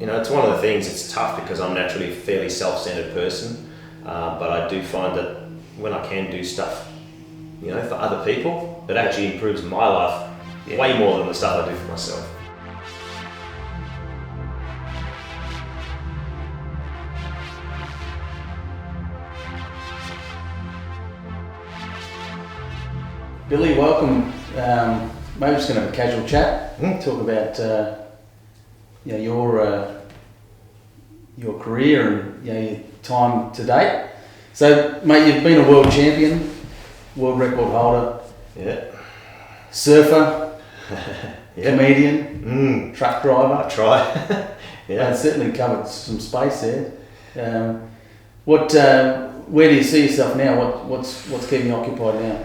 it's one of the things. It's tough because I'm naturally a fairly self-centered person, but I do find that when I can do stuff, for other people, it actually improves my life way more than the stuff I do for myself. Billy, welcome. Maybe just going to have a casual chat, talk about your career and your time to date. So, mate, you've been a world champion, world record holder, surfer, comedian, truck driver. I try. Certainly covered some space there. Where do you see yourself now? What's keeping you occupied now?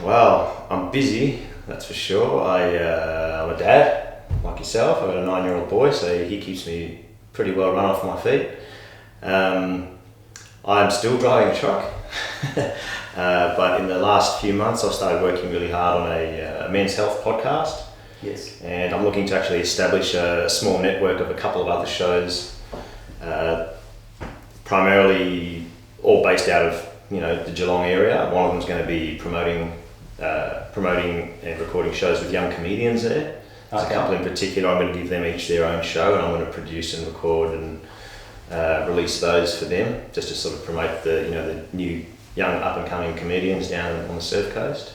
Well, I'm busy, that's for sure. I'm a dad, like yourself. I've got a 9-year-old boy, so he keeps me pretty well run off my feet. I'm still driving a truck, but in the last few months I've started working really hard on a men's health podcast. Yes. And I'm looking to actually establish a small network of a couple of other shows, primarily all based out of the Geelong area. One of them's going to be promoting and recording shows with young comedians there. There's a couple in particular. I'm going to give them each their own show, and I'm going to produce and record and release those for them, just to sort of promote the new young up and coming comedians down on the surf coast.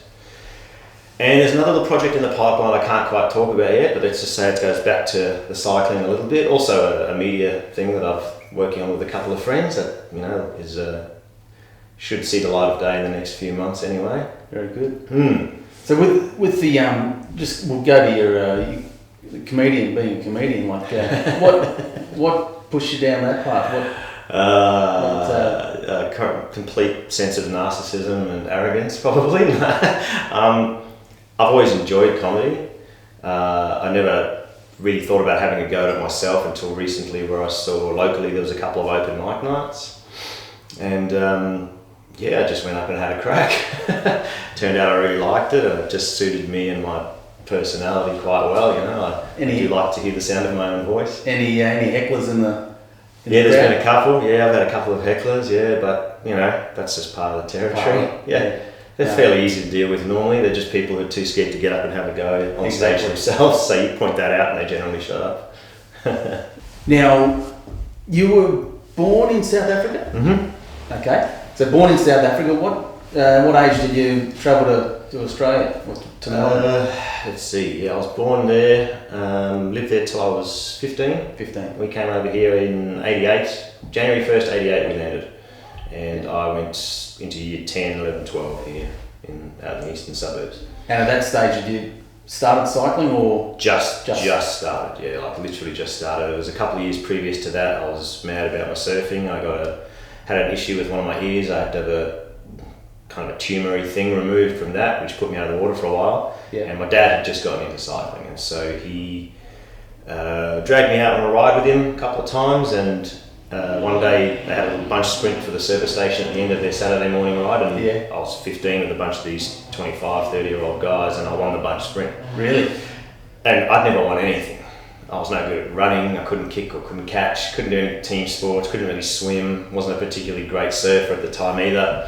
And there's another little project in the pipeline I can't quite talk about yet, but let's just say it goes back to the cycling a little bit. Also a media thing that I'm working on with a couple of friends that is should see the light of day in the next few months anyway. Very good. So with the we'll go to your comedian, being a comedian. Like what pushed you down that path? Complete sense of narcissism and arrogance, probably. I've always enjoyed comedy. I never really thought about having a go at it myself until recently, where I saw locally there was a couple of open mic nights, and I just went up and had a crack. Turned out I really liked it, and it just suited me and my personality quite well. I do like to hear the sound of my own voice. Any hecklers in the there's been a couple. I've had a couple of hecklers. But that's just part of the territory. They're fairly easy to deal with normally. They're just people who are too scared to get up and have a go on stage themselves. So you point that out, and they generally shut up. Now, you were born in South Africa. Mm-hmm. Okay. So born in South Africa, what age did you travel to Australia? To Melbourne? Let's see, I was born there, lived there till I was 15. 15. We came over here in 88, January 1st, 88 we landed. And I went into year 10, 11, 12 here out in the eastern suburbs. And at that stage, had you started cycling or? Just started, literally just started. It was a couple of years previous to that. I was mad about my surfing. I had an issue with one of my ears. I had to have a kind of a tumoury thing removed from that, which put me out of the water for a while. Yeah. And my dad had just gotten into cycling, and so he dragged me out on a ride with him a couple of times, and one day they had a little bunch sprint for the service station at the end of their Saturday morning ride, and I was 15 with a bunch of these 25, 30-year-old guys, and I won the bunch sprint. Really? And I'd never won anything. I was no good at running, I couldn't kick or couldn't catch, couldn't do any team sports, couldn't really swim, wasn't a particularly great surfer at the time either.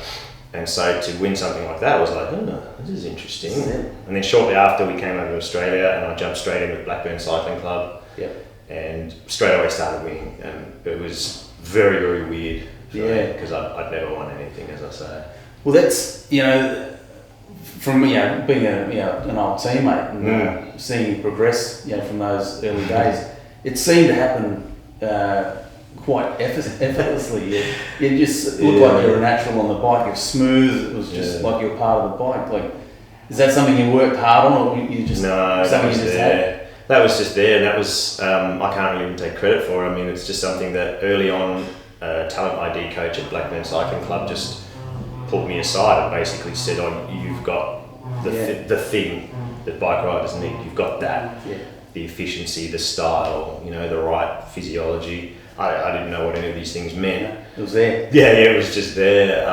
And so to win something like that, I was like, this is interesting. And then shortly after we came over to Australia, and I jumped straight in with Blackburn Cycling Club. Yep. And straight away started winning, and it was very, very weird for me, because I'd never won anything, as I say. Well, that's, from being an old teammate and seeing you progress, from those early days, it seemed to happen quite effortlessly. You just looked like you were natural on the bike. It was smooth. It was just like you were part of the bike. Like, is that something you worked hard on, or you just something you just had? That was just there, and that was I can't really even take credit for it. I mean, it's just something that early on, talent ID coach at Blackburn Cycling Club just pulled me aside and basically said, you've got the thing that bike riders need. You've got that, the efficiency, the style, the right physiology. I didn't know what any of these things meant. It was there. Yeah, it was just there.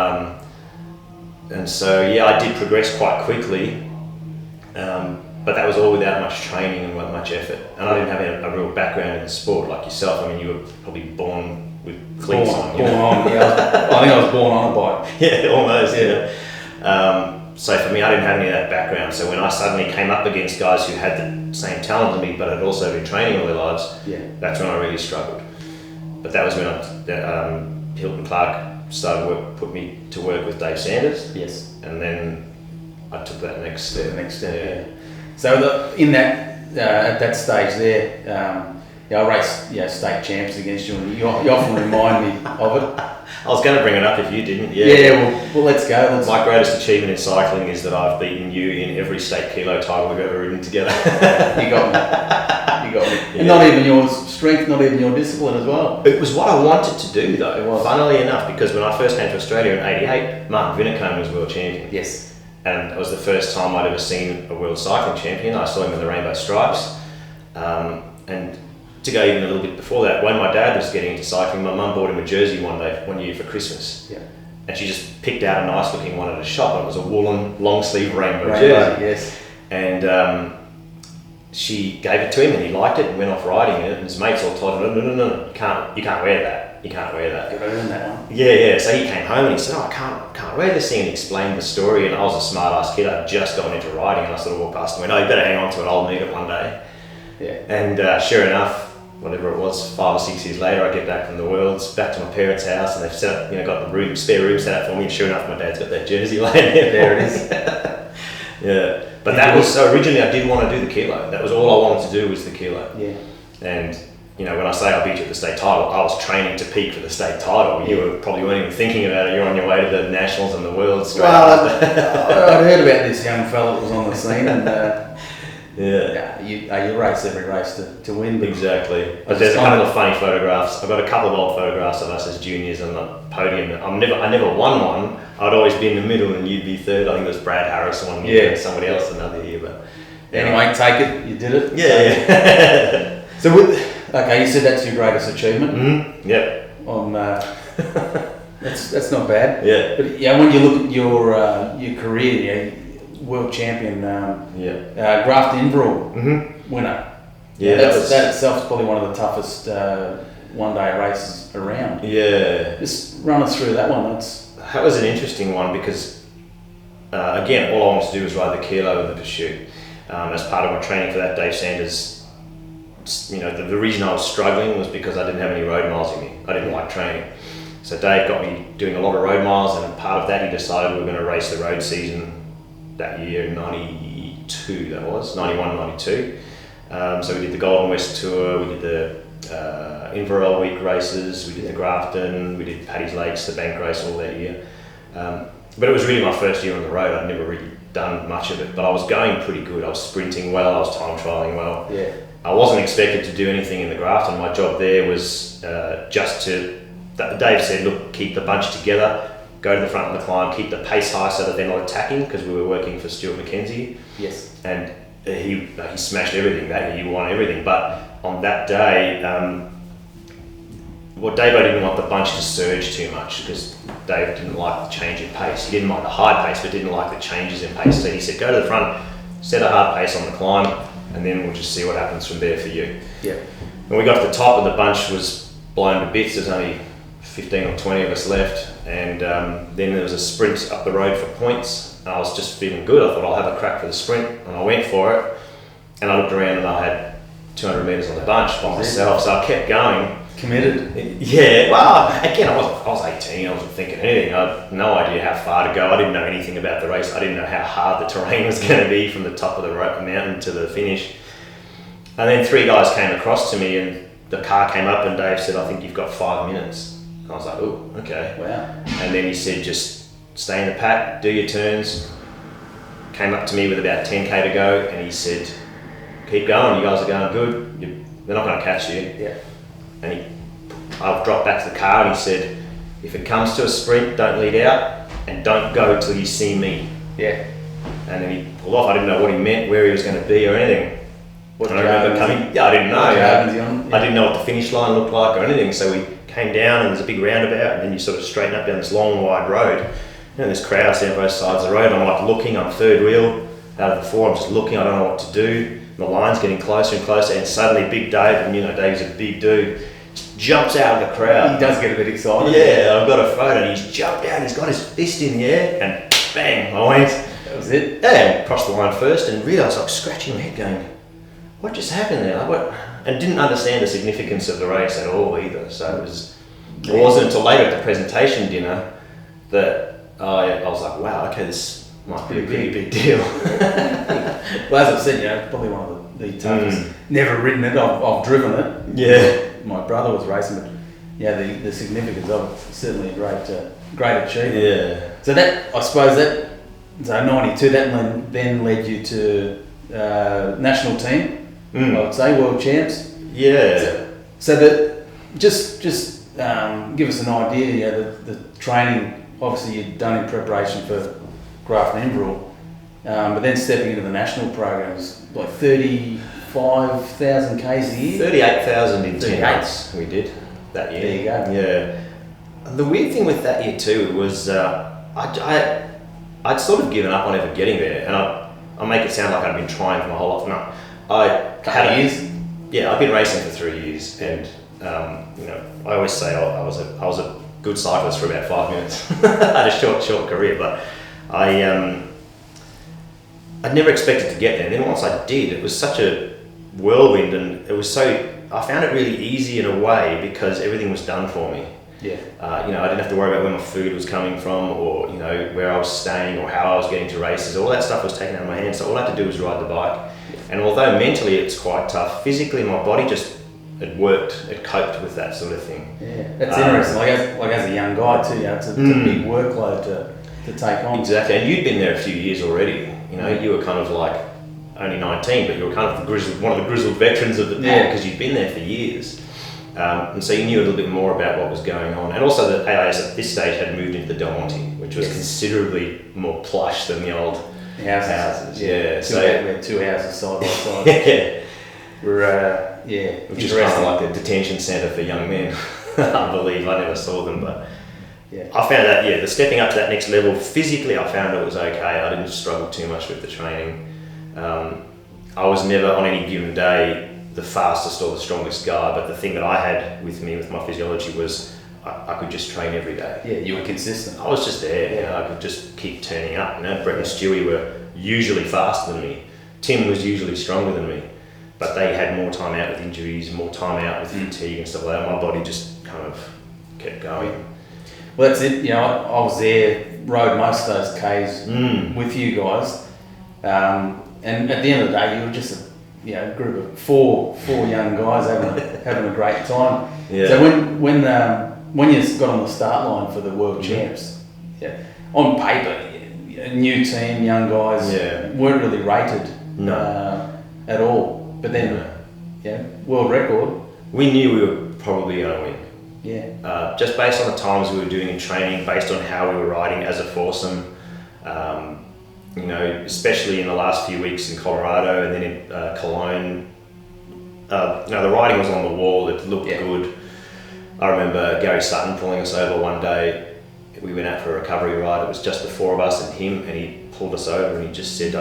And so, I did progress quite quickly. but that was all without much training and much effort. And I didn't have a real background in the sport like yourself. I mean, you were probably born with cleats on. Born on, yeah. I think I was born on a bike. Yeah, almost. Yeah. So for me, I didn't have any of that background. So when I suddenly came up against guys who had the same talent as me, but had also been training all their lives, that's when I really struggled. But that was when Hilton Clark put me to work with Dave Sanders. Yes. And then I took that next step. Yeah. So at that stage there, I raced state champs against you, and you often remind me of it. I was going to bring it up if you didn't. Well, let's go. My greatest achievement in cycling is that I've beaten you in every state kilo title we've ever ridden together. You got me. Yeah. And not even your strength, not even your discipline as well. It was what I wanted to do though, funnily enough, because when I first came to Australia in '88, Martin Vinnicombe was world champion. Yes. And it was the first time I'd ever seen a world cycling champion. I saw him in the Rainbow Stripes. And to go even a little bit before that, when my dad was getting into cycling, my mum bought him a jersey one year for Christmas. Yeah. And she just picked out a nice looking one at a shop, and it was a woolen long sleeve rainbow jersey. Yes. And she gave it to him, and he liked it and went off riding it, and his mates all told him, no, you can't wear that. You can't wear that. Got to earn that one. Yeah. So he came home and he said, I can't wear this thing, and he explained the story. And I was a smart ass kid. I'd just gone into riding, and I sort of walked past and went, you better hang on to it. I'll need it one day. Yeah. And sure enough, whatever it was, 5 or 6 years later, I get back from the Worlds, back to my parents' house, and they've set up, got the spare room set up for me. And sure enough, my dad's got that jersey laying there. There it is. Yeah. But that was, so originally I did want to do the kilo. That was all I wanted to do was the kilo. Yeah. And when I say I beat you at the state title, I was training to peak for the state title. You probably weren't even thinking about it. You're on your way to the nationals and the Worlds. Well, I'd heard about this young fella that was on the scene, and you race every race to win. Exactly. But there's a couple of funny photographs. I've got a couple of old photographs of us as juniors on the podium. I never won one. I'd always be in the middle and you'd be third. I think it was Brad Harris one year and somebody else another year. But anyway, take it. You did it. Yeah. So okay, you said that's your greatest achievement. Mm-hmm. Yeah. That's not bad. Yeah. But when you look at your career, world champion, Grafton Inverall winner. Yeah, that itself is probably one of the toughest one-day races around. Yeah. Just run us through that one. That was an interesting one because, again, all I wanted to do was ride the kilo in the pursuit. As part of my training for that, Dave Sanders, the reason I was struggling was because I didn't have any road miles in me. I didn't like training. So Dave got me doing a lot of road miles, and part of that he decided we were going to race the road season that year in 92, that was, 91, 92. So we did the Golden West Tour, we did the Inverell Week races, we did the Grafton, we did Paddy's Lakes, the bank race all that year. But it was really my first year on the road. I'd never really done much of it, but I was going pretty good. I was sprinting well, I was time trialling well. Yeah. I wasn't expected to do anything in the Grafton. My job there was Dave said, look, keep the bunch together, go to the front of the climb, keep the pace high so that they're not attacking, because we were working for Stuart McKenzie. Yes. And he smashed everything that year, he won everything. But on that day, Davo didn't want the bunch to surge too much, because Dave didn't like the change in pace. He didn't like the high pace, but didn't like the changes in pace. So he said, go to the front, set a hard pace on the climb, and then we'll just see what happens from there for you. Yeah. When we got to the top, and the bunch was blown to bits, there's only 15 or 20 of us left, and then there was a sprint up the road for points, and I was just feeling good. I thought I'll have a crack for the sprint, and I went for it, and I looked around and I had 200 metres on the bunch by myself, so I kept going. Committed. Yeah, well, again, I was 18, I wasn't thinking anything. I had no idea how far to go. I didn't know anything about the race. I didn't know how hard the terrain was going to be from the top of the mountain to the finish. And then 3 guys came across to me, and the car came up, and Dave said, I think you've got 5 minutes. And I was like, oh, okay. Wow. And then he said, just stay in the pack, do your turns. Came up to me with about 10k to go, and he said, keep going, you guys are going good. They're not going to catch you. Yeah. And I dropped back to the car, and he said, if it comes to a sprint, don't lead out, and don't go till you see me. Yeah. And then he pulled off. I didn't know what he meant, where he was going to be or anything. What and I remember coming, I didn't know. I didn't know what the finish line looked like or anything, so we came down, and there's a big roundabout, and then you sort of straighten up down this long, wide road. And there's crowds down both sides of the road. I'm like looking, I'm third wheel, out of the four. I'm just looking, I don't know what to do. My line's getting closer and closer, and suddenly Big Dave, and Dave's a big dude, jumps out of the crowd. He does get a bit excited. Yeah, I've got a photo, and he's jumped out, he's got his fist in the air, and bang, I went. That was it? Yeah, crossed the line first, and realised I was scratching my head going, what just happened there? Like, what? And didn't understand the significance of the race at all either. So it wasn't until later at the presentation dinner that I was like, wow, okay, this might be a pretty big deal. Well, as I've said, probably one of the toughest. Never ridden it, I've driven it. Yeah. My brother was racing, but the significance of it, certainly a great achievement. Yeah. So that, I suppose so 92, that then led you to national team, I would say, world champs. Yeah. So that, just give us an idea, the training, obviously you'd done in preparation for Grafton Enverall, but then stepping into the national programs, like 35,000 Ks a year? 38,000 in 10 months we did that year. There you go. Yeah. The weird thing with that year too was I'd sort of given up on ever getting there, and I make it sound like I'd been trying for my whole life. No, Couple of years? Yeah, I've been racing for 3 years, and I always say I was a good cyclist for about 5 minutes. I had a short career, but I'd never expected to get there. And then once I did, it was such a whirlwind, and I found it really easy in a way because everything was done for me. Yeah. I didn't have to worry about where my food was coming from, or where I was staying, or how I was getting to races. All that stuff was taken out of my hands. So all I had to do was ride the bike. And although mentally it's quite tough, physically my body it coped with that sort of thing. Yeah, that's interesting. Like as a young guy too, it's a big workload to take on. Exactly, and you'd been there a few years already. You were kind of like only 19, but you were kind of one of the grizzled veterans of the pack because you'd been there for years. And so you knew a little bit more about what was going on. And also the AIS at this stage had moved into the Del Monte, which was considerably more plush than the old houses. Yeah. So we had 2 houses side by side. Which is kind of like a detention centre for young men. I believe. I never saw them, but I found that, the stepping up to that next level, physically I found it was okay. I didn't struggle too much with the training. I was never on any given day the fastest or the strongest guy, but the thing that I had with me, with my physiology, was I could just train every day. Yeah, you were consistent. I was just there, I could just keep turning up. Brett and Stewie were usually faster than me. Tim was usually stronger than me, but they had more time out with injuries, more time out with fatigue and stuff like that. My body just kind of kept going. Well, that's it. I was there, rode most of those Ks with you guys, and at the end of the day, you were just a group of four young guys having a great time. Yeah. So when you got on the start line for the world champs, on paper, a new team, young guys weren't really rated at all. But then, world record. We knew we were probably going to win. Yeah. Just based on the times we were doing in training, based on how we were riding as a foursome, especially in the last few weeks in Colorado and then in Cologne. The riding was on the wall, it looked good. I remember Gary Sutton pulling us over one day. We went out for a recovery ride, it was just the four of us and him, and he pulled us over and he just said,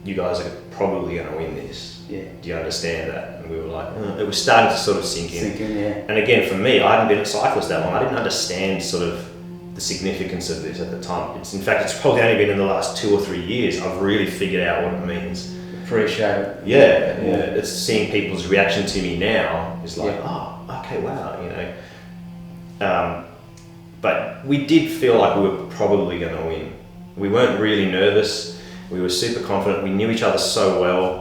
you guys are probably going to win this. Yeah. Do you understand that? And we were like, it was starting to sort of sink in. Yeah. And again, for me, I hadn't been a cyclist that long. I didn't understand sort of the significance of this at the time. In fact, it's probably only been in the last 2 or 3 years I've really figured out what it means. Appreciate it. Yeah. It's seeing people's reaction to me now is like, oh, okay, wow, But we did feel like we were probably going to win. We weren't really nervous. We were super confident. We knew each other so well.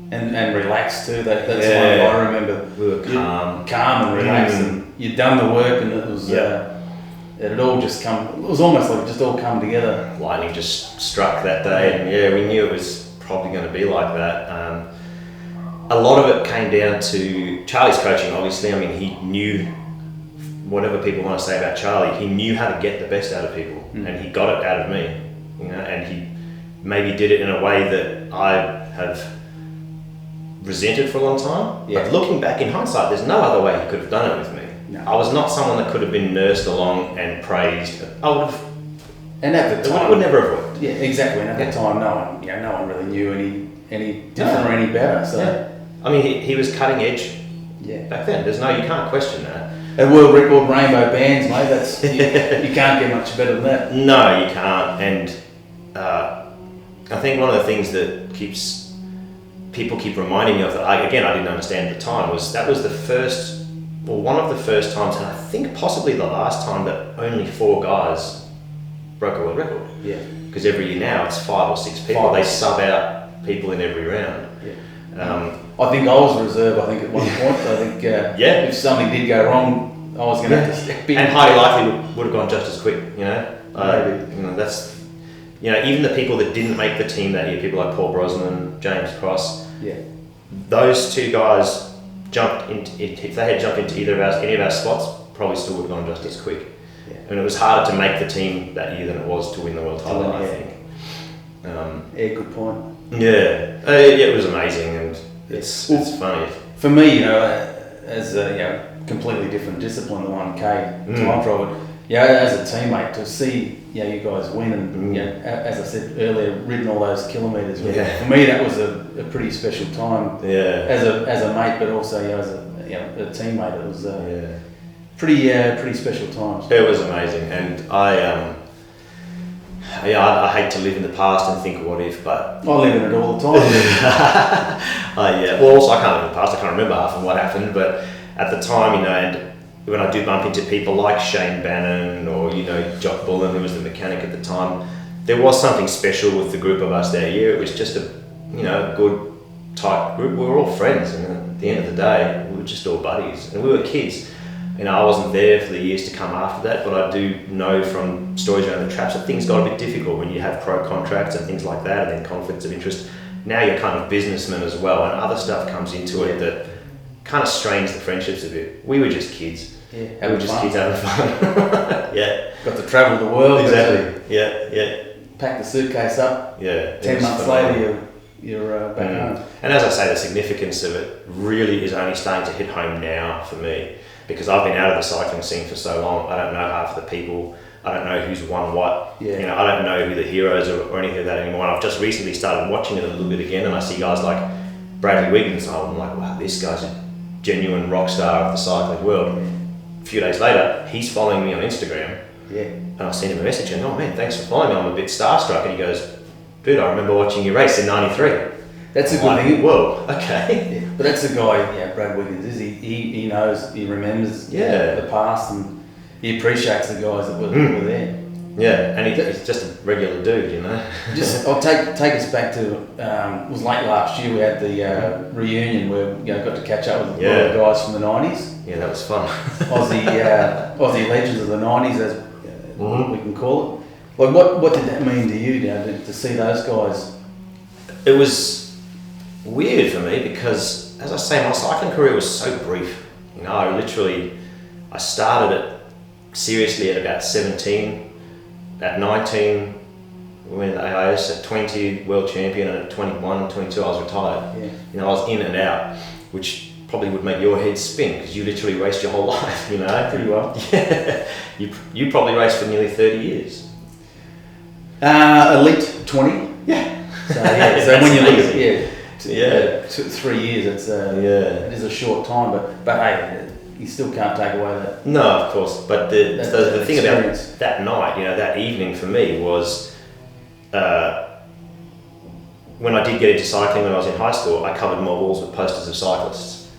And relaxed too. That's one I remember. We were calm and relaxed, and you'd done the work, and it was it had all just come. It was almost like it just all come together. Lightning just struck that day, and we knew it was probably going to be like that. A lot of it came down to Charlie's coaching. Obviously, I mean, he knew whatever people want to say about Charlie. He knew how to get the best out of people, and he got it out of me. And he maybe did it in a way that I have resented for a long time. But looking back in hindsight, there's no other way he could have done it with me. No. I was not someone that could have been nursed along and praised. I would have. And at the time, it would never have worked. Yeah, exactly. And at that time, no one really knew any different or any better. So, I mean, he was cutting edge. Yeah. Back then, you can't question that. A world record rainbow bands, mate. That's you can't get much better than that. No, you can't. And I think one of the things that people keep reminding me of that I didn't understand at the time was that was one of the first times, and I think possibly the last time, that only 4 guys broke a world record. Yeah. Because every year now it's 5 or 6 people. They sub out people in every round. Yeah. I think I was reserve. I think at one point. I think if something did go wrong, I was going to have to step in. And highly likely would have gone just as quick. Maybe. That's even the people that didn't make the team that year, people like Paul Brosnan, James Cross. Yeah. Those 2 guys jumped into. If they had jumped into any of our spots, probably still would have gone just as quick. Yeah. And it was harder to make the team that year than it was to win the world title. I think. Good point. It was amazing, and it's funny. For me, as a completely different discipline, the 1K time trial, but as a teammate, to see you guys win, and as I said earlier, ridden all those kilometres. For me, that was a pretty special time. Yeah. As a mate, but also as a teammate, it was pretty special times. It was amazing, and I hate to live in the past and think what if, but I live in it all the time. Well, also I can't live in the past. I can't remember half of what happened, but at the time, and when I do bump into people like Shane Bannon or Jock Bullen, who was the mechanic at the time, there was something special with the group of us that year. It was just a good tight group. We were all friends, and at the end of the day, we were just all buddies, and we were kids. I wasn't there for the years to come after that, but I do know from stories around the traps that things got a bit difficult when you have pro contracts and things like that, and then conflicts of interest. Now you're kind of businessmen as well, and other stuff comes into it that kind of strains the friendships a bit. We were just kids. Yeah, we were just kids having fun. Got to travel the world. Exactly. Yeah. Pack the suitcase up. Yeah. 10 months later, you're back home. And as I say, the significance of it really is only starting to hit home now for me, because I've been out of the cycling scene for so long. I don't know half the people. I don't know who's won what. Yeah. I don't know who the heroes are or anything like that anymore. And I've just recently started watching it a little bit again, and I see guys like Bradley Wiggins. I'm like, wow, this guy's a genuine rock star of the cycling world. A few days later, he's following me on Instagram. Yeah. And I sent him a message and, oh man, thanks for following me. I'm a bit starstruck. And he goes, dude, I remember watching your race in '93. That's a good thing. Whoa, okay. Yeah. But that's the guy, Brad Wiggins is. He knows, he remembers the past, and he appreciates the guys that were there. Yeah, and he's just a regular dude, I'll take us back to, it was late last year, we had the reunion where got to catch up with a lot of guys from the 90s. Yeah, that was fun. Aussie legends of the 90s, as we can call it. Like, what did that mean to you, to see those guys? It was weird for me because, as I say, my cycling career was so brief. I started it seriously at about 17. At 19, we went to AIS. At 20, world champion, and at 21, 22, I was retired. Yeah. I was in and out, which probably would make your head spin because you literally raced your whole life, Pretty well. Yeah. You probably raced for nearly 30 years. Elite 20. Yeah. So when you look 3 years, it is a short time, but hey, you still can't take away that. No, of course. But the thing about experience. that night, that evening for me was when I did get into cycling when I was in high school, I covered my walls with posters of cyclists.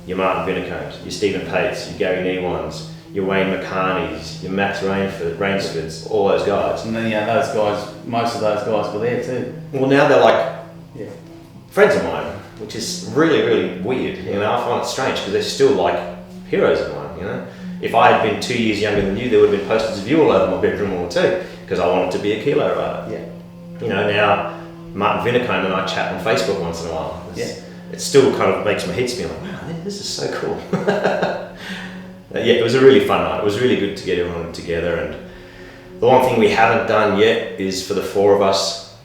Your Martin Vinnicombes, your Stephen Pates, your Gary Newans, your Wayne McCartneys, your Max Rainsfords, all those guys. And then those guys, most of those guys were there too. Well, now they're like friends of mine, which is really, really weird. I find it strange because they're still like heroes of mine, If I had been 2 years younger than you, there would have been posters of you all over my bedroom wall too, because I wanted to be a kilo rider. Yeah. Now Martin Vinnicombe and I chat on Facebook once in a while. It still kind of makes my head spin, like, wow, this is so cool. It was a really fun night. It was really good to get everyone together, and the one thing we haven't done yet is for the 4 of us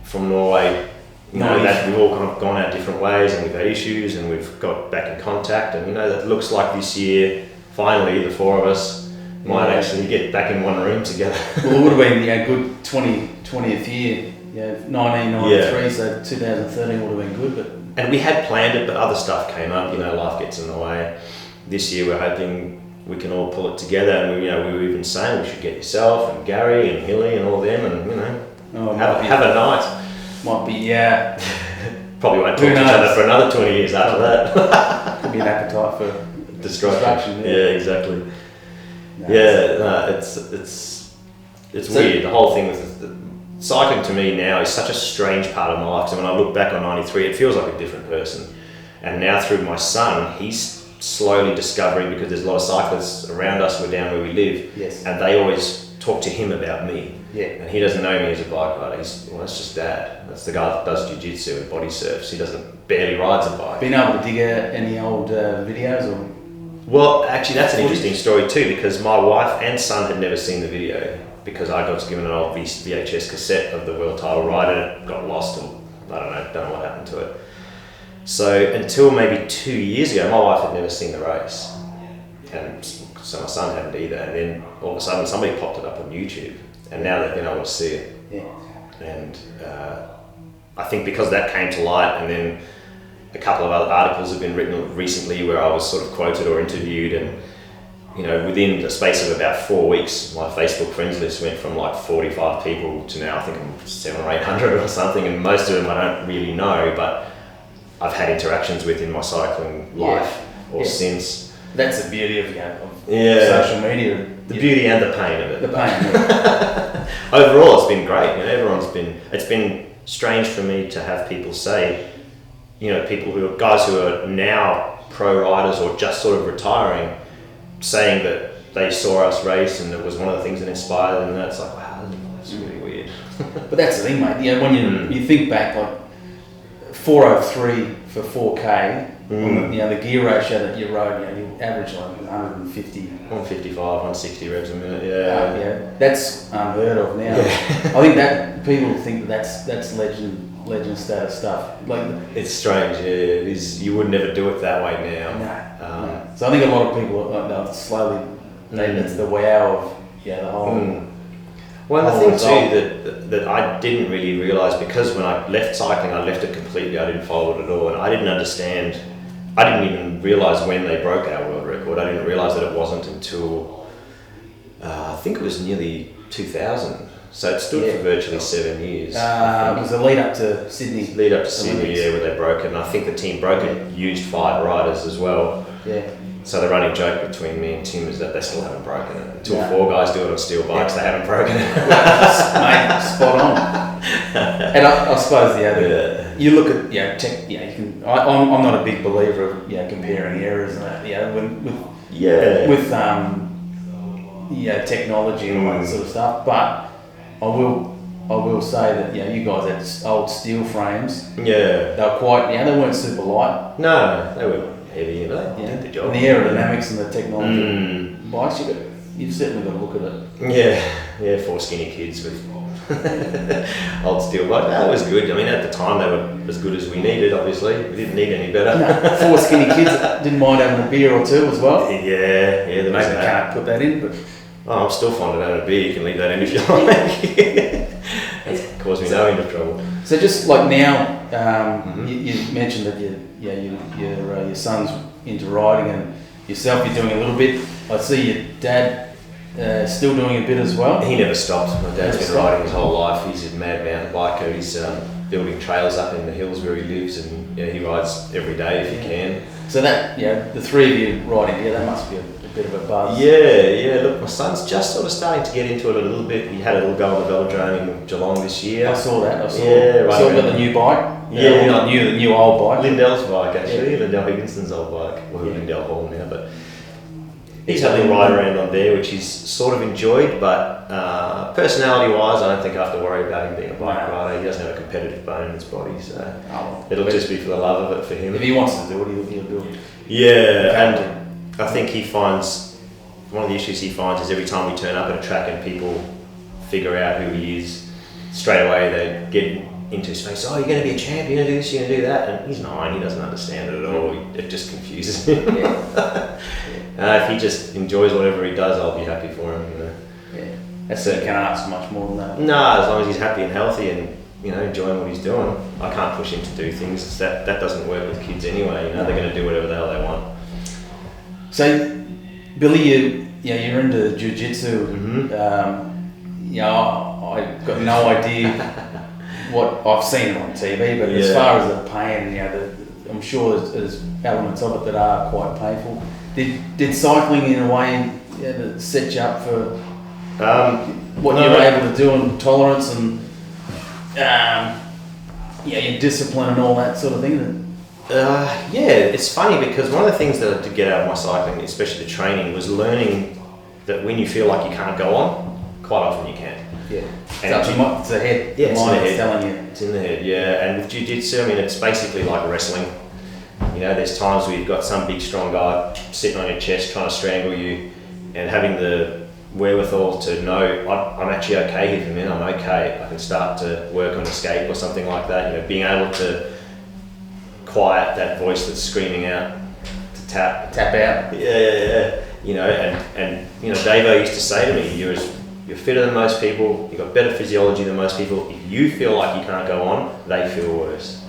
from Norway, that we've all kind of gone our different ways, and we've had issues, and we've got back in contact, and that looks like this year, finally, the 4 of us might actually get back in one room together. Well, it would have been good 20th year, 1993, so 2013 would have been good. But and we had planned it, but other stuff came up. Life gets in the way. This year we're hoping we can all pull it together, and we were even saying we should get yourself and Gary and Hilly and all them, and have a night. Might be, Probably won't talk to each other for another 20 years after that. Could be an appetite for destruction. Yeah, exactly. It's weird. The whole thing with cycling to me now is such a strange part of my life. So when I look back on '93, it feels like a different person. And now through my son, he's slowly discovering, because there's a lot of cyclists around us. We're down where we live, yes, and they always talk to him about me. Yeah. And he doesn't know me as a bike rider. That's just Dad. That's the guy that does jiu-jitsu and body surfs. He barely rides a bike. Been able to dig out any old videos or? Well, actually, that's an interesting story too, because my wife and son had never seen the video, because I got given an old VHS cassette of the world title ride, and it got lost, or I don't know what happened to it. So until maybe 2 years ago, my wife had never seen the race, and so my son hadn't either. And then all of a sudden, somebody popped it up on YouTube, and now they've been able to see it. Yeah. And I think because that came to light, and then a couple of other articles have been written recently where I was sort of quoted or interviewed, and within the space of about 4 weeks, my Facebook friends list went from like 45 people to now I think I'm 700 or 800 or something, and most of them I don't really know, but I've had interactions with in my cycling life or since. That's the beauty of social media. The beauty and the pain of it. The pain. Overall, it's been great. It's been strange for me to have people say, guys who are now pro riders or just sort of retiring, saying that they saw us race and it was one of the things that inspired them, and that's like, wow, that's really weird. But that's the thing, mate. When you think back, like 403 for 4K, on the gear ratio that you rode, you average like 150. 155, 160 revs a minute, that's unheard of now. I think that people think that's legend status stuff. Like, it's strange, it is. You would never do it that way now. No. So I think a lot of people are slowly, that's the wow of the whole. Well, the thing too that I didn't really realise, because when I left cycling, I left it completely. I didn't follow it at all, and I didn't understand. I didn't even realise when they broke our world record. I didn't realise that it wasn't until I think it was nearly 2000. So it stood for virtually 7 years. It was a lead up to Sydney. Where they broke it, and I think the team broke it used 5 riders as well. Yeah. So the running joke between me and Tim is that they still haven't broken it. Until 4 guys do it on steel bikes, they haven't broken it. Mate, spot on. And I suppose you look at tech. You can. I'm not a big believer of comparing errors and that. With technology and all that sort of stuff. But I will say that you guys had old steel frames. Yeah. They were quite. They weren't super light. No, they were heavy. They did the job. And the aerodynamics and the technology bikes, you've certainly got to look at it. Yeah, 4 skinny kids with old steel bikes. That was good. I mean, at the time they were as good as we needed. Obviously, we didn't need any better. No, 4 skinny kids didn't mind having a beer or two as well. Yeah. Maybe can't put that in, but I'm still fond of having a beer. You can leave that in if you like. That's caused me no end of trouble. So just like now, you mentioned that your son's into riding, and yourself, you're doing a little bit. I see your dad still doing a bit as well. He never stopped. My dad's been riding his whole life. He's a mad mountain biker. He's building trails up in the hills where he lives, and he rides every day if he can. So that the 3 of you riding, that must be a bit of a buzz. Yeah. Look, my son's just sort of starting to get into it a little bit. He had a little go on the velodrome in Geelong this year. I saw that. I saw. Yeah, right. So got the new bike. Not new, the new old bike. Lindell's bike, actually. Lindell Higginson's old bike. Well, Lindell Hall now, but he's had a little ride around on there, which he's sort of enjoyed, but personality-wise, I don't think I have to worry about him being a bike rider. He doesn't have a competitive bone in his body, so it'll just be for the love of it for him. If he wants to do it, he'll do it. Yeah, and I think he finds, one of the issues he finds is every time we turn up at a track and people figure out who he is, straight away they get into his face, you're going to be a champ, you're going to do this, you're going to do that, and he's 9, he doesn't understand it at all, it just confuses him. If he just enjoys whatever he does, I'll be happy for him. You know. Yeah, that's it. You can't ask much more than that. No, as long as he's happy and healthy and enjoying what he's doing. I can't push him to do things. That doesn't work with kids anyway. They're going to do whatever the hell they want. So, Billy, you're into jiu-jitsu. Mm-hmm. I've got no idea what I've seen it on TV, but as far as the pain, I'm sure there's elements of it that are quite painful. Did cycling in a way set you up for what you were able to do and tolerance and your discipline and all that sort of thing? It's funny because one of the things that I did get out of my cycling, especially the training, was learning that when you feel like you can't go on, quite often you can. Yeah. And it's the head. Yeah, the mind is telling you. It's in the head, yeah. And with jiu-jitsu, it's basically like wrestling. There's times where you've got some big strong guy sitting on your chest trying to strangle you, and having the wherewithal to know I'm actually okay here for a minute, I'm okay. I can start to work on escape or something like that. Being able to quiet that voice that's screaming out to tap out. Yeah. And Davo used to say to me, you're fitter than most people, you've got better physiology than most people. If you feel like you can't go on, they feel worse.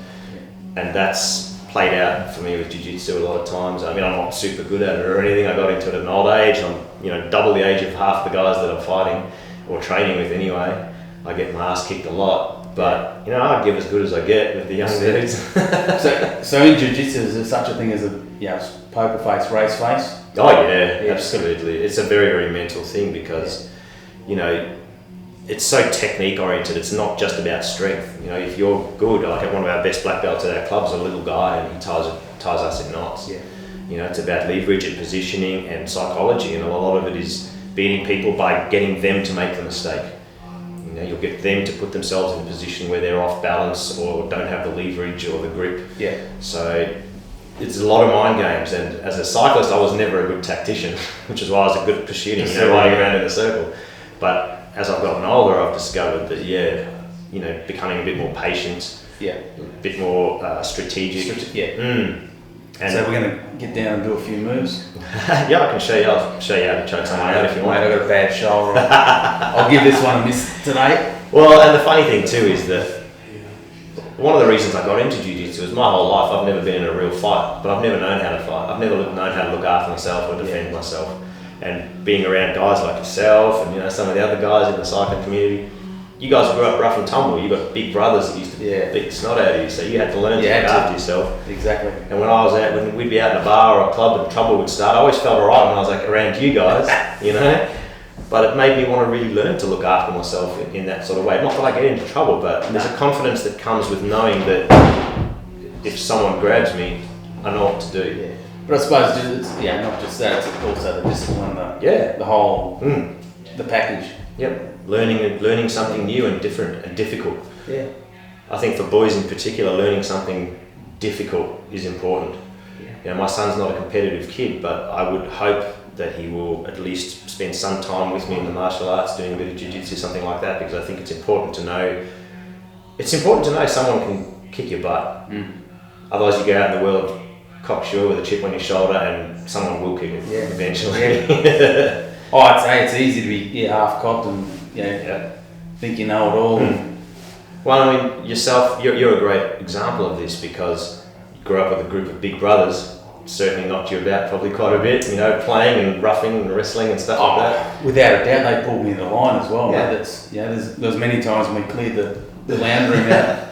And that's played out for me with jiu-jitsu a lot of times. I'm not super good at it or anything. I got into it at an old age. I'm double the age of half the guys that I'm fighting or training with anyway. I get my ass kicked a lot, but I give as good as I get with the young dudes. So in jiu-jitsu, is there such a thing as a poker face, race face? Oh yeah, absolutely. It's a very, very mental thing because it's so technique oriented. It's not just about strength. If you're good, like one of our best black belts at our club's a little guy and he ties us in knots. Yeah. It's about leverage and positioning and psychology, and a lot of it is beating people by getting them to make the mistake. You'll get them to put themselves in a position where they're off balance or don't have the leverage or the grip. Yeah. So it's a lot of mind games, and as a cyclist I was never a good tactician, which is why I was good at shooting, riding around in a circle. But as I've gotten older, I've discovered that becoming a bit more patient, a bit more strategic. And so we're going to get down and do a few moves. I can show you. I'll show you how to choke someone out if you want. Mate, I've got a bad shoulder. I'll give this one a miss today. Well, and the funny thing too is that one of the reasons I got into jiu-jitsu is my whole life I've never been in a real fight, but I've never known how to fight. I've never known how to look after myself or defend myself. And being around guys like yourself and some of the other guys in the cycling community, you guys grew up rough and tumble. You got big brothers that used to beat the snot out of you, so you had to learn to look after yourself. Exactly. And when we'd be out in a bar or a club and trouble would start, I always felt alright when I was around you guys, But it made me want to really learn to look after myself in that sort of way. Not that I get into trouble, but there's a confidence that comes with knowing that if someone grabs me, I know what to do. Yeah. But I suppose it's not just that, it's also the discipline, the whole, the package. Yep. Learning something new and different and difficult. Yeah. I think for boys in particular, learning something difficult is important. Yeah. My son's not a competitive kid, but I would hope that he will at least spend some time with me in the martial arts, doing a bit of jiu-jitsu, something like that, because I think it's important to know. It's important to know someone can kick your butt. Otherwise, you go out in the world cocksure with a chip on your shoulder, and someone will kick it eventually. Yeah. I'd say it's easy to be half cocked and think you know it all. Well, yourself, you're a great example of this because you grew up with a group of big brothers. Certainly knocked you about probably quite a bit, playing and roughing and wrestling and stuff like that. Without a doubt, they pulled me in the line as well. Yeah. There's many times when we cleared the lounge room out.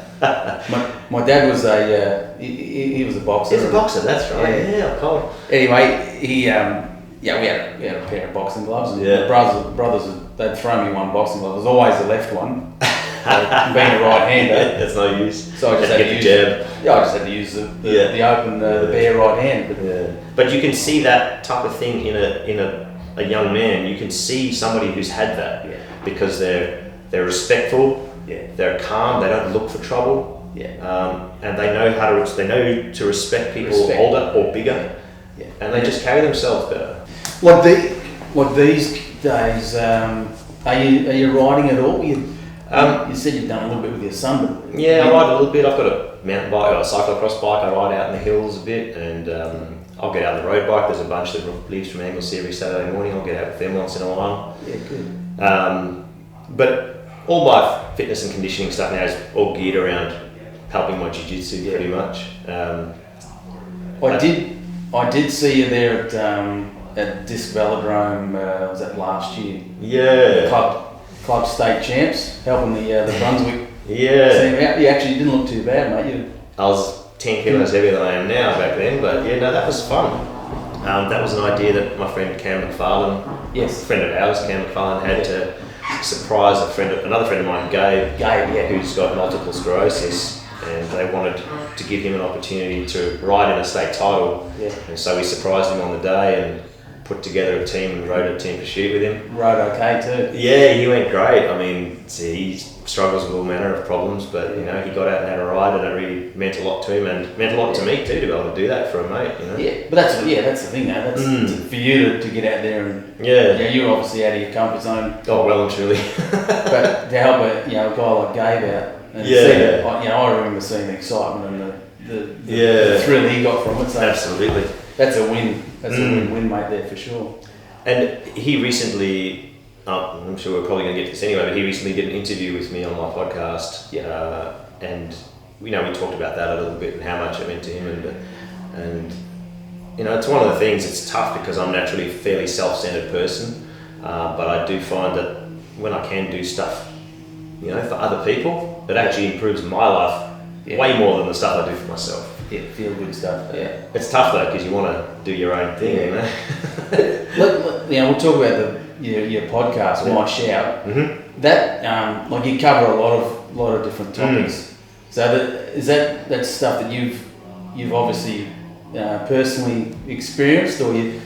My dad was he was a boxer. He's a boxer, that's right. Yeah, cool. Anyway, we had a pair of boxing gloves, and the brothers they'd throw me one boxing glove. It was always the left one. Being a right-hander, that's no use. So I just had to use jab. I just had to use the open, the bare right hand. But you can see that type of thing in a young man. You can see somebody who's had that because they're respectful. Yeah. They're calm. They don't look for trouble. Yeah. And they know how to respect people older or bigger. Yeah. And they just carry themselves better. What these days? Are you riding at all? You said you've done a little bit with your son, but I ride a little bit. I've got a mountain bike or a cyclocross bike. I ride out in the hills a bit, and I'll get out on the road bike. There's a bunch that leaves from Anglesea every Saturday morning. I'll get out with them once in a while. Yeah, good. But all my fitness and conditioning stuff now is all geared around helping my jiu-jitsu pretty much. I did see you there at Disc Velodrome. Was that last year? Yeah. Club state champs, helping the Brunswick Yeah. team out. You actually didn't look too bad, mate. I was 10 kilos heavier than I am now back then, but yeah, no, that was fun. That was an idea that my friend Cam McFarlane, a friend of ours, Cam McFarlane, had to surprise another friend of mine, Gabe, who's got multiple sclerosis, and they wanted to give him an opportunity to ride in a state title. Yeah. And so we surprised him on the day and put together a team and rode a team pursuit with him. Rode okay too. Yeah, he went great. I mean, he struggles with all manner of problems, but you know, he got out and had a ride, and it really meant a lot to him and meant a lot to me too, to be able to do that for a mate. You know? Yeah, but that's the thing, though. That's for you to get out there and you're obviously out of your comfort zone. Oh, well and truly. But to help a guy like Gabe out and see that, I remember seeing the excitement and the thrill he got from it. So absolutely, that's a win. That's a win-win, mate, there for sure. And he recently, I'm sure we're probably going to get to this anyway, but he recently did an interview with me on my podcast, and we talked about that a little bit and how much it meant to him, and it's one of the things. It's tough because I'm naturally a fairly self-centered person, but I do find that when I can do stuff, for other people, it actually improves my life way more than the stuff I do for myself. Yeah, feel good stuff. Yeah, it's tough though because you want to do your own thing. We'll talk about your podcast, My Shout. Mm-hmm. That you cover a lot of different topics. So is that stuff that you've obviously personally experienced, or you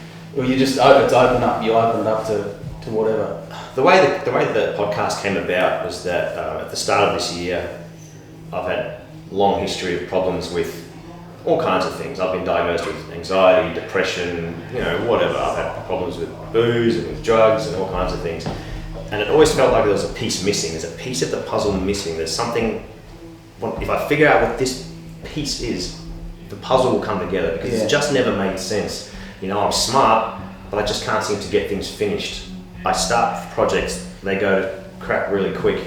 just open it up to whatever. The way the podcast came about was that at the start of this year, I've had long history of problems with all kinds of things. I've been diagnosed with anxiety, depression, whatever. I've had problems with booze and with drugs and all kinds of things. And it always felt like there was a piece missing. There's a piece of the puzzle missing. There's something, if I figure out what this piece is, the puzzle will come together because it's just never made sense. I'm smart, but I just can't seem to get things finished. I start projects, they go to crap really quick.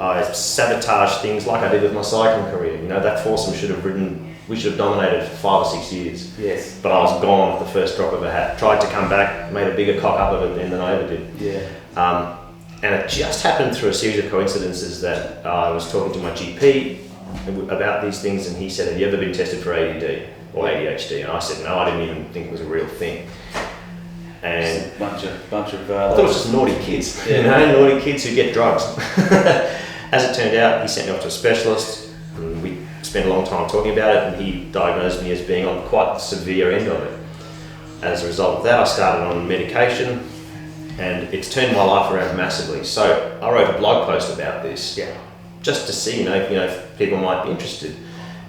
I sabotage things like I did with my cycling career. That foursome we should have dominated for 5 or 6 years. Yes. But I was gone at the first drop of a hat. Tried to come back, made a bigger cock up of it than I ever did. Yeah. And it just happened through a series of coincidences that I was talking to my GP about these things, and he said, "Have you ever been tested for ADD or ADHD?" And I said, "No, I didn't even think it was a real thing." And just a bunch of I thought it was just naughty kids, naughty kids who get drugs. As it turned out, he sent me off to a specialist, and we spent a long time talking about it, and he diagnosed me as being on quite the severe end of it. As a result of that, I started on medication, and it's turned my life around massively. So I wrote a blog post about this, just to see, if people might be interested.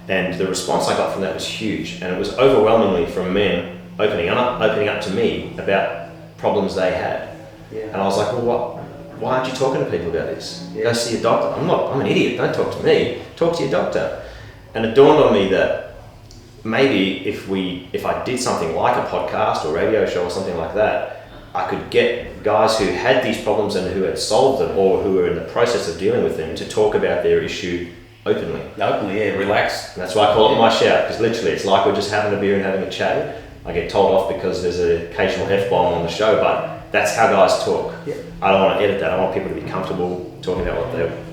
And the response I got from that was huge, and it was overwhelmingly from men opening up to me about problems they had. Yeah. And I was like, well, why aren't you talking to people about this? Go see a doctor. I'm an idiot, don't talk to me, talk to your doctor. And it dawned on me that maybe if I did something like a podcast or radio show or something like that, I could get guys who had these problems and who had solved them or who were in the process of dealing with them to talk about their issue openly. Relax. And that's why I call it My Shout, because literally it's like we're just having a beer and having a chat. I get told off because there's an occasional F-bomb on the show, but that's how guys talk. Yeah. I don't want to edit that. I want people to be comfortable talking about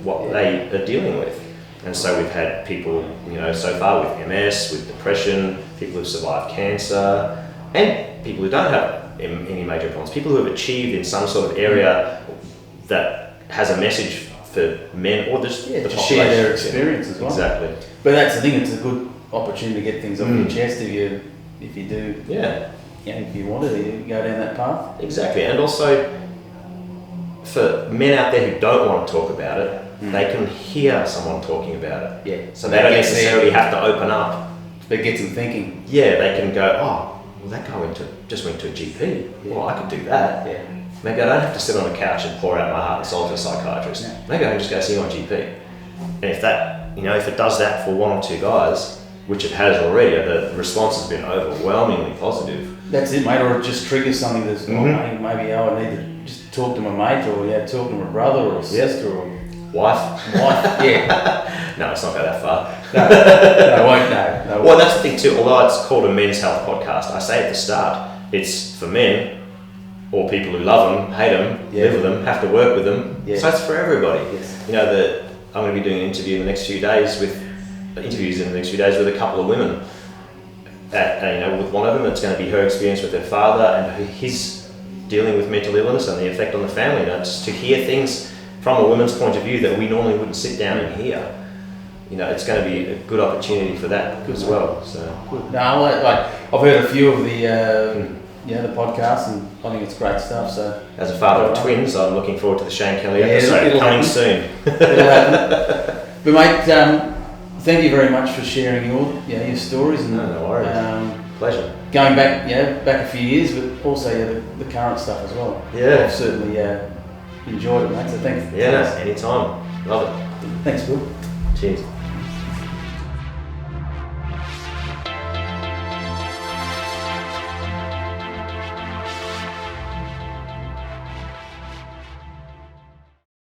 what they are dealing with. And so we've had people, so far with MS, with depression, people who've survived cancer, and people who don't have any major problems. People who have achieved in some sort of area that has a message for men or just the to share their experience as well. Exactly. But that's the thing. It's a good opportunity to get things off your chest if you do. Yeah. If you wanted to go down that path. Exactly. And also for men out there who don't want to talk about it, they can hear someone talking about it. Yeah. So they don't necessarily have to open up. But it gets them thinking. Yeah, they can go, oh, well, that guy just went to a GP. Yeah. Well, I could do that. Yeah. Maybe I don't have to sit on a couch and pour out my heart and soul to a psychiatrist. Yeah. Maybe I can just go see my GP. And if that, if it does that for one or two guys, which it has already, the response has been overwhelmingly positive. That's it, mate, or it just triggers something that's, maybe I need to just talk to my mate, or talk to my brother or a sister or wife. Yeah. No, it's not go that far. No, I won't. No. Well, that's the thing too. Although it's called a men's health podcast, I say at the start, it's for men or people who love them, hate them, live with them, have to work with them. Yeah. So it's for everybody. Yes. You know, I'm going to be doing an interview in the next few days with a couple of women. With one of them, it's going to be her experience with her father and his dealing with mental illness and the effect on the family. Just to hear things from a woman's point of view that we normally wouldn't sit down and hear. It's going to be a good opportunity for that as well. So good. No, I've heard a few of the podcasts, and I think it's great stuff. So as a father of twins, I'm looking forward to the Shane Kelly episode it'll coming happen. soon. It'll happen. But mate, thank you very much for sharing your stories and no worries. Pleasure. Going back a few years, but also the current stuff as well. Yeah. I've certainly enjoyed it, mate. So thanks. Yeah, anytime. Love it. Thanks, Bill. Cheers.